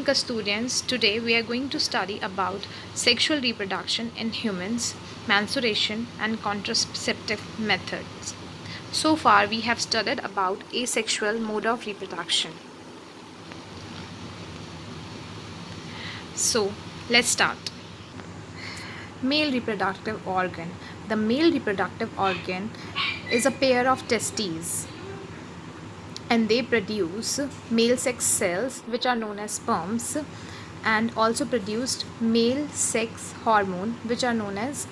am Kasturians. Today we are going to study about sexual reproduction in humans, menstruation and contraceptive methods. So far we have studied about asexual mode of reproduction. So let's start. Male reproductive organ. The male reproductive organ is a pair of testes and they produce male sex cells which are known as sperms and also produced male sex hormone which are known as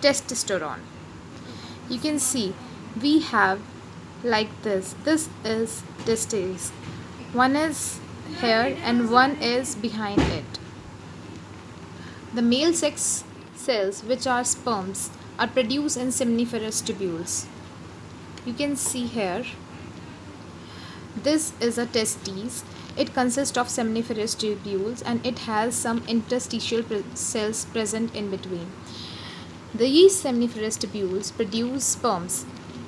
testosterone. You can see we have like this is testes, one is here and one is behind it. The male sex cells which are sperms are produced in seminiferous tubules. You can see here this is a testes. It consists of seminiferous tubules and it has some interstitial cells present in between. These seminiferous tubules produce sperms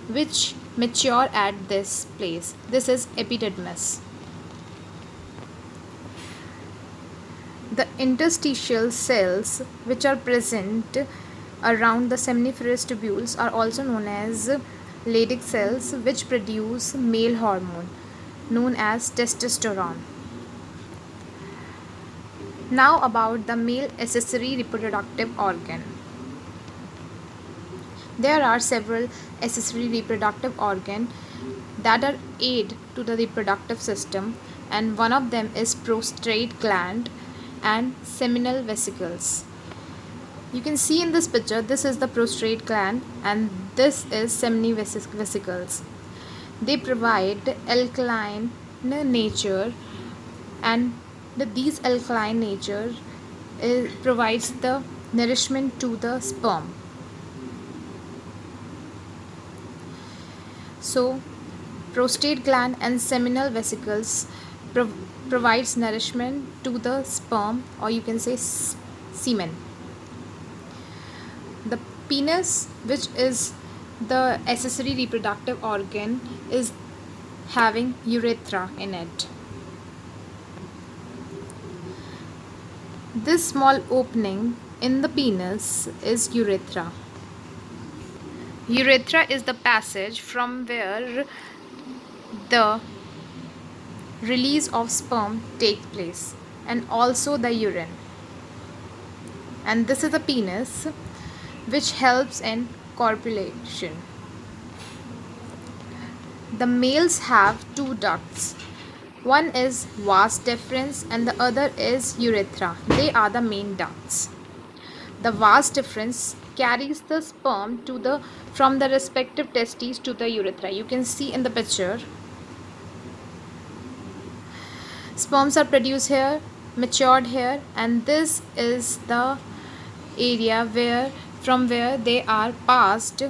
which mature at this place. This is epididymis. The interstitial cells which are present around the seminiferous tubules are also known as Leydig cells which produce male hormone known as testosterone. Now about the male accessory reproductive organ. There are several accessory reproductive organs that are aid to the reproductive system, and one of them is prostate gland and seminal vesicles. You can see in this picture, this is the prostate gland and this is seminal vesicles. They provide alkaline nature and these alkaline nature provides the nourishment to the sperm. So prostate gland and seminal vesicles provides nourishment to the sperm, or you can say semen. The penis, which is the accessory reproductive organ, is having urethra in it. This small opening in the penis is urethra. Urethra is the passage from where the release of sperm takes place and also the urine. And this is the penis which helps in copulation. The males have two ducts. One is vas deferens and the other is urethra. They are the main ducts. The vas deferens carries the sperm from the respective testes to the urethra. You can see in the picture. Sperms are produced here, matured here, and this is the area from where they are passed.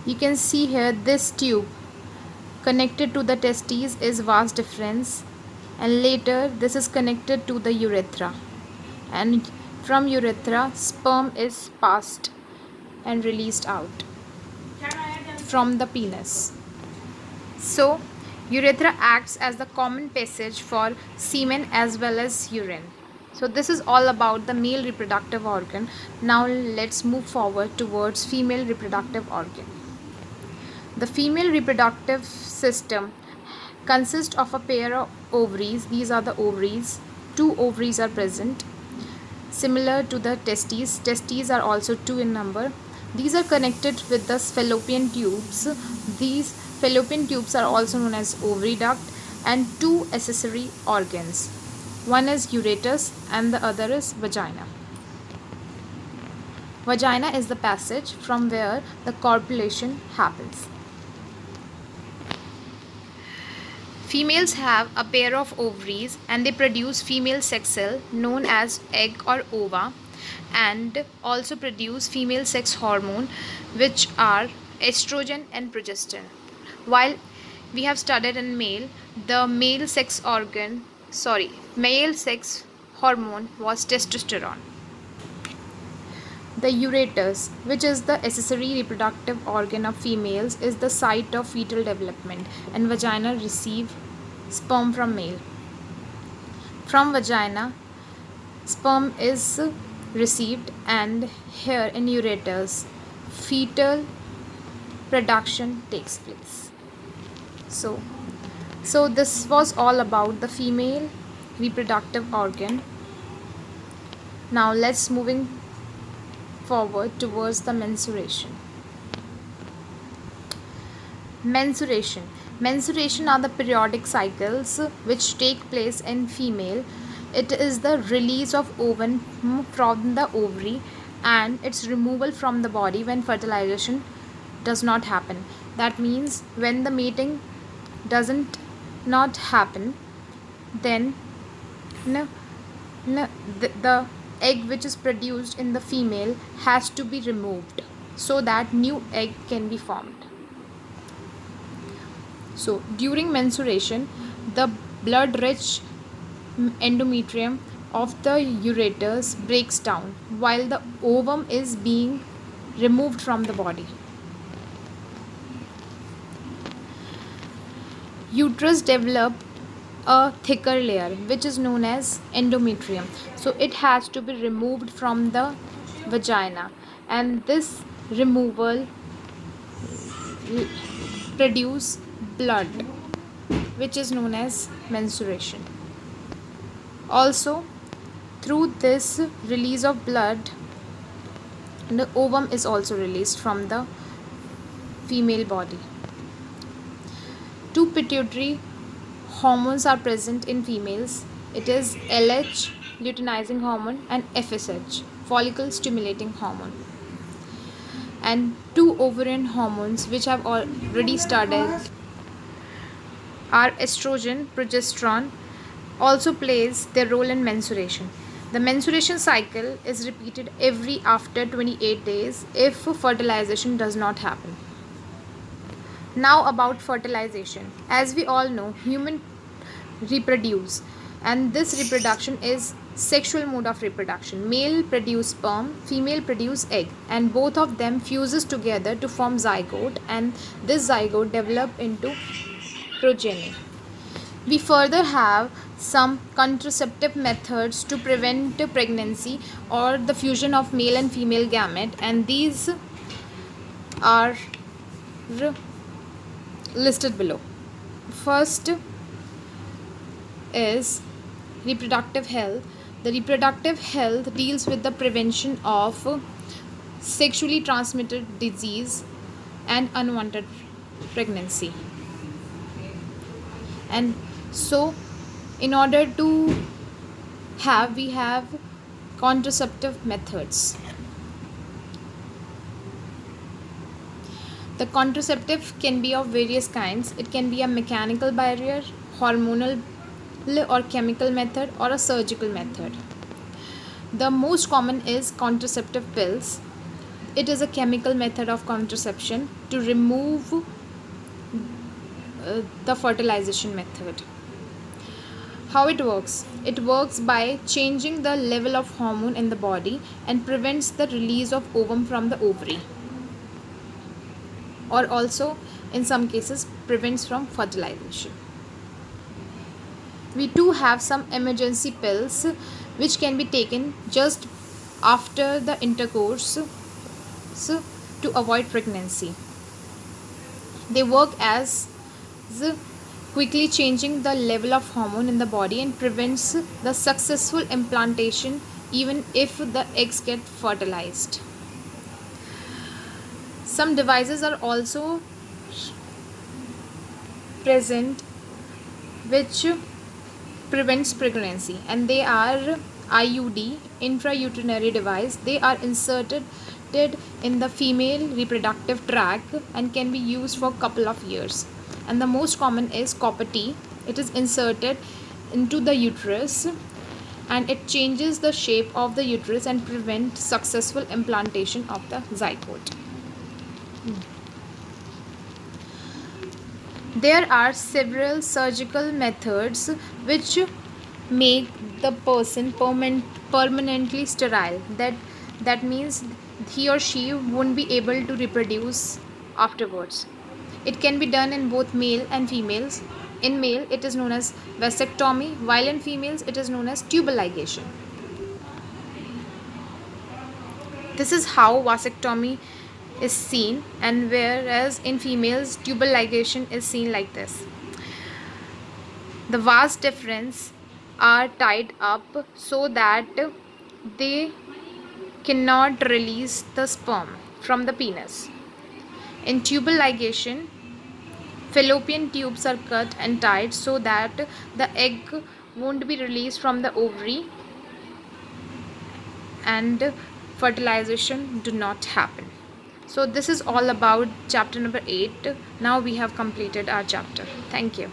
You can see here this tube connected to the testes is vas deferens, and later this is connected to the urethra, and from urethra sperm is passed and released out from the penis. So urethra acts as the common passage for semen as well as urine. So this is all about the male reproductive organ. Now let's move forward towards female reproductive organ. The female reproductive system consists of a pair of ovaries. These are the ovaries. Two ovaries are present. Similar to the testes. Testes are also two in number. These are connected with the fallopian tubes. These fallopian tubes are also known as ovary duct, and two accessory organs. One is ureter and the other is vagina. Vagina is the passage from where the copulation happens. Females have a pair of ovaries and they produce female sex cell known as egg or ova, and also produce female sex hormone which are estrogen and progesterone. While we have studied in male, the male sex hormone was testosterone. The ureters, which is the accessory reproductive organ of females, is the site of fetal development, and vagina receive sperm from male. From vagina, sperm is received, and here in ureters, fetal production takes place. So, so this was all about the female reproductive organ. Now let's moving forward towards the menstruation. Menstruation. Menstruation are the periodic cycles which take place in female. It is the release of ovum from the ovary and its removal from the body when fertilization does not happen. That means when the mating doesn't not happen, then the egg which is produced in the female has to be removed so that new egg can be formed. So, during menstruation, the blood rich endometrium of the ureters breaks down while the ovum is being removed from the body. Uterus develop a thicker layer which is known as endometrium. So, it has to be removed from the vagina, and this removal produce blood which is known as menstruation. Also, through this release of blood, the ovum is also released from the female body. Two pituitary hormones are present in females. It is LH, luteinizing hormone, and FSH, follicle stimulating hormone. And two ovarian hormones which have already started are estrogen, progesterone, also plays their role in menstruation. The menstruation cycle is repeated every after 28 days if fertilization does not happen. Now about fertilization. As we all know, human reproduce, and this reproduction is sexual mode of reproduction. Male produce sperm, female produce egg, and both of them fuses together to form zygote, and this zygote develop into progeny. We further have some contraceptive methods to prevent pregnancy or the fusion of male and female gamete, and these are listed below. First is reproductive health. The reproductive health deals with the prevention of sexually transmitted disease and unwanted pregnancy. And so, in order to we have contraceptive methods. The contraceptive can be of various kinds. It can be a mechanical barrier, hormonal or chemical method, or a surgical method. The most common is contraceptive pills. It is a chemical method of contraception to remove the fertilization method. How it works? It works by changing the level of hormone in the body and prevents the release of ovum from the ovary, or also in some cases prevents from fertilization. We do have some emergency pills which can be taken just after the intercourse to avoid pregnancy. They work as quickly changing the level of hormone in the body and prevents the successful implantation even if the eggs get fertilized. Some devices are also present which prevents pregnancy, and they are IUD, intrauterine device. They are inserted in the female reproductive tract and can be used for a couple of years. And the most common is copper T. It is inserted into the uterus and it changes the shape of the uterus and prevents successful implantation of the zygote. There are several surgical methods which make the person permanently sterile. That means he or she won't be able to reproduce afterwards. It can be done in both male and females. In male, it is known as vasectomy, while in females, it is known as tubal ligation. This is how vasectomy is seen, and whereas in females, tubal ligation is seen like this. The vas deferens are tied up so that they cannot release the sperm from the penis. In tubal ligation, fallopian tubes are cut and tied so that the egg won't be released from the ovary and fertilization do not happen. So this is all about chapter number 8. Now we have completed our chapter. Thank you.